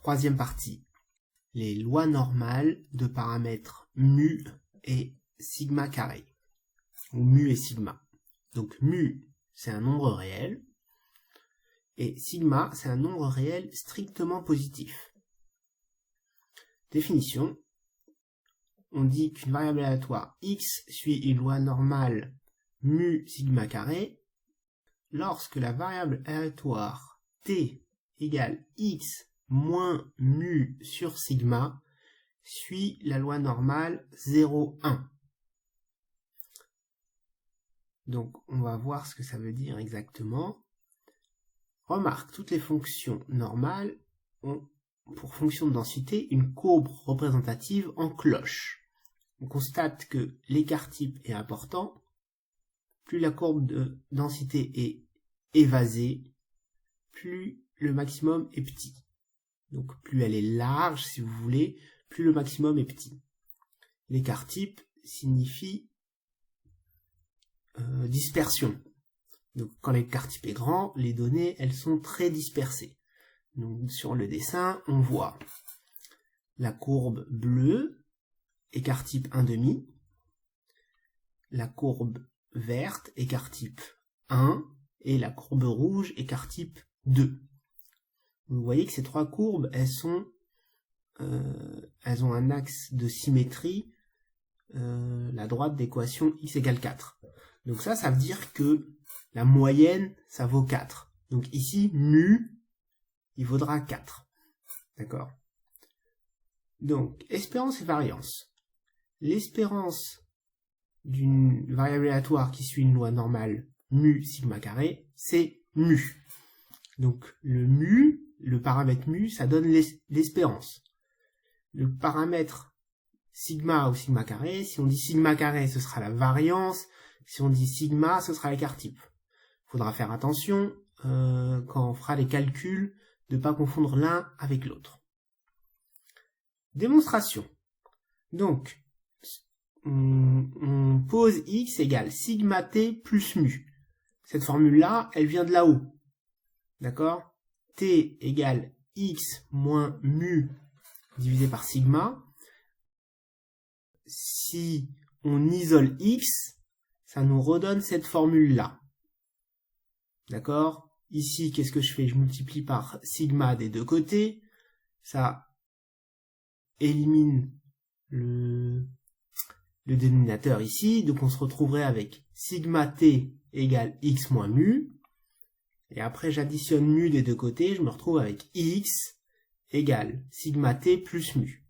troisième partie. Les lois normales de paramètres mu et sigma carré. Ou mu et sigma. Donc mu, c'est un nombre réel. Et sigma, c'est un nombre réel strictement positif. Définition. On dit qu'une variable aléatoire x suit une loi normale mu sigma carré lorsque la variable aléatoire t égale x moins mu sur sigma suit la loi normale 0, 1. Donc on va voir ce que ça veut dire exactement. Remarque, toutes les fonctions normales ont pour fonction de densité une courbe représentative en cloche. On constate que l'écart type est important. Plus la courbe de densité est évasée, plus le maximum est petit. Donc plus elle est large, si vous voulez, plus le maximum est petit. L'écart type signifie dispersion. Donc quand l'écart type est grand, les données elles sont très dispersées. Donc sur le dessin, on voit la courbe bleue, écart type 1,5, la courbe verte, écart type 1, et la courbe rouge, écart type 2. Vous voyez que ces trois courbes, elles ont un axe de symétrie, la droite d'équation x égale 4. Donc ça veut dire que la moyenne, ça vaut 4. Donc ici, mu, il vaudra 4. D'accord? Donc, espérance et variance. L'espérance d'une variable aléatoire qui suit une loi normale mu sigma carré, c'est mu. Donc, le paramètre mu, ça donne l'espérance. Le paramètre sigma ou sigma carré, si on dit sigma carré, ce sera la variance. Si on dit sigma, ce sera l'écart type. Il faudra faire attention quand on fera les calculs de ne pas confondre l'un avec l'autre. Démonstration. Donc, on pose x égale sigma t plus mu. Cette formule-là, elle vient de là-haut. D'accord? T égale x moins mu divisé par sigma. Si on isole x, ça nous redonne cette formule-là. D'accord? Ici, qu'est-ce que je fais? Je multiplie par sigma des deux côtés. Ça élimine le dénominateur ici. Donc on se retrouverait avec sigma t égale x moins mu. Et après, j'additionne mu des deux côtés. Je me retrouve avec x égale sigma t plus mu.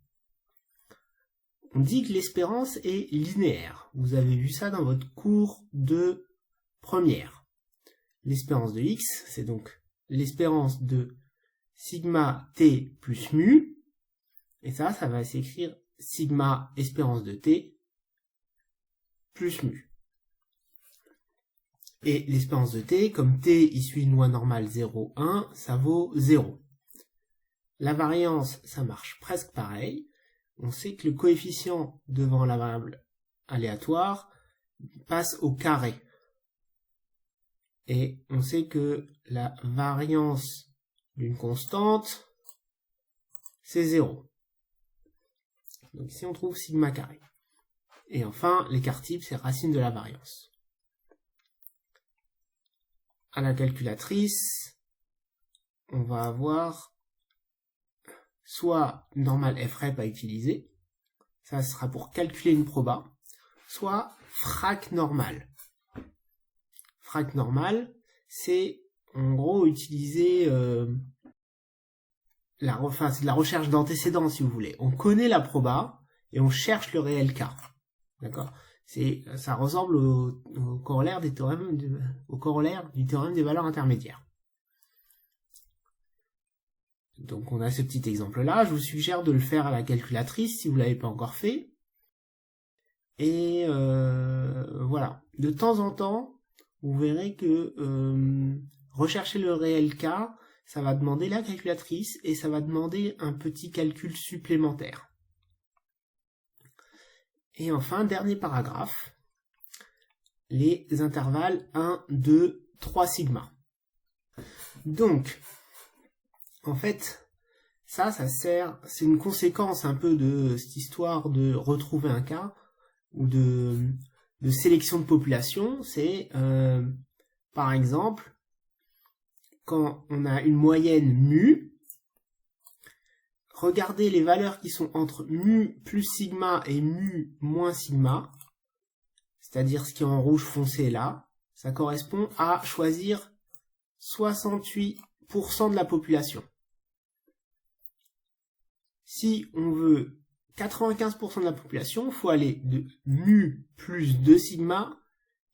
On dit que l'espérance est linéaire. Vous avez vu ça dans votre cours de première. L'espérance de x, c'est donc l'espérance de sigma t plus mu. Et ça va s'écrire sigma espérance de t plus mu. Et l'espérance de t, comme t il suit une loi normale 0, 1, ça vaut 0. La variance, ça marche presque pareil. On sait que le coefficient devant la variable aléatoire passe au carré. Et on sait que la variance d'une constante, c'est 0. Donc ici on trouve sigma carré. Et enfin, l'écart type, c'est racine de la variance. À la calculatrice, on va avoir soit normale frep à utiliser, ça sera pour calculer une proba, soit frac normal. Frac normal, c'est en gros utiliser c'est de la recherche d'antécédents si vous voulez. On connaît la proba et on cherche le réel cas. D'accord? Ça ressemble au corollaire du théorème des valeurs intermédiaires. Donc on a ce petit exemple-là. Je vous suggère de le faire à la calculatrice si vous ne l'avez pas encore fait. Et voilà. De temps en temps, vous verrez que rechercher le réel cas, ça va demander la calculatrice et ça va demander un petit calcul supplémentaire. Et enfin, dernier paragraphe, les intervalles 1, 2, 3 sigma. Donc, en fait, ça sert, c'est une conséquence un peu de cette histoire de retrouver un cas ou de sélection de population. C'est par exemple quand on a une moyenne mu, regardez les valeurs qui sont entre mu plus sigma et mu moins sigma, c'est-à-dire ce qui est en rouge foncé là, ça correspond à choisir 68% de la population. Si on veut 95% de la population, il faut aller de mu plus 2 sigma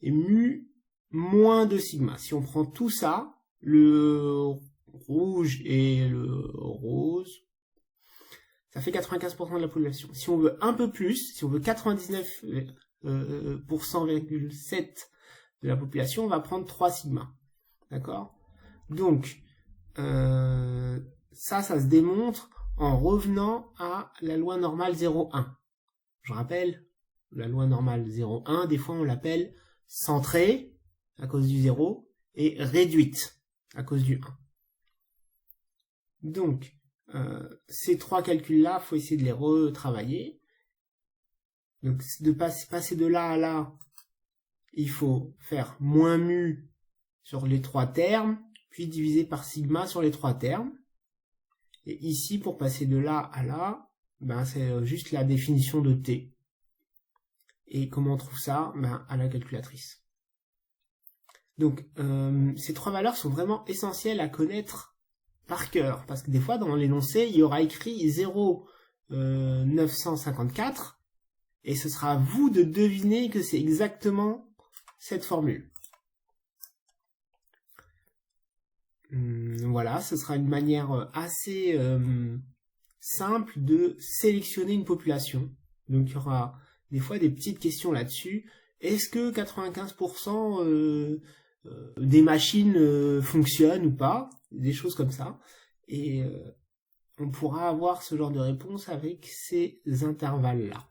et mu moins 2 sigma. Si on prend tout ça, le rouge et le rose, ça fait 95% de la population. Si on veut un peu plus, si on veut 99,7% de la population, on va prendre 3 sigma. D'accord? Donc, ça se démontre en revenant à la loi normale 0,1. Je rappelle, la loi normale 0,1, des fois on l'appelle centrée à cause du 0 et réduite à cause du 1. Donc, ces trois calculs-là, il faut essayer de les retravailler. Donc, de passer de là à là, il faut faire moins mu sur les trois termes, puis diviser par sigma sur les trois termes. Et ici, pour passer de là à là, ben, c'est juste la définition de t. Et comment on trouve ça? Ben, à la calculatrice. Donc, ces trois valeurs sont vraiment essentielles à connaître par cœur, parce que des fois, dans l'énoncé, il y aura écrit 0,954, et ce sera à vous de deviner que c'est exactement cette formule. Voilà, ce sera une manière assez simple de sélectionner une population. Donc, il y aura des fois des petites questions là-dessus. Est-ce que 95% des machines fonctionnent ou pas? Des choses comme ça. Et on pourra avoir ce genre de réponse avec ces intervalles-là.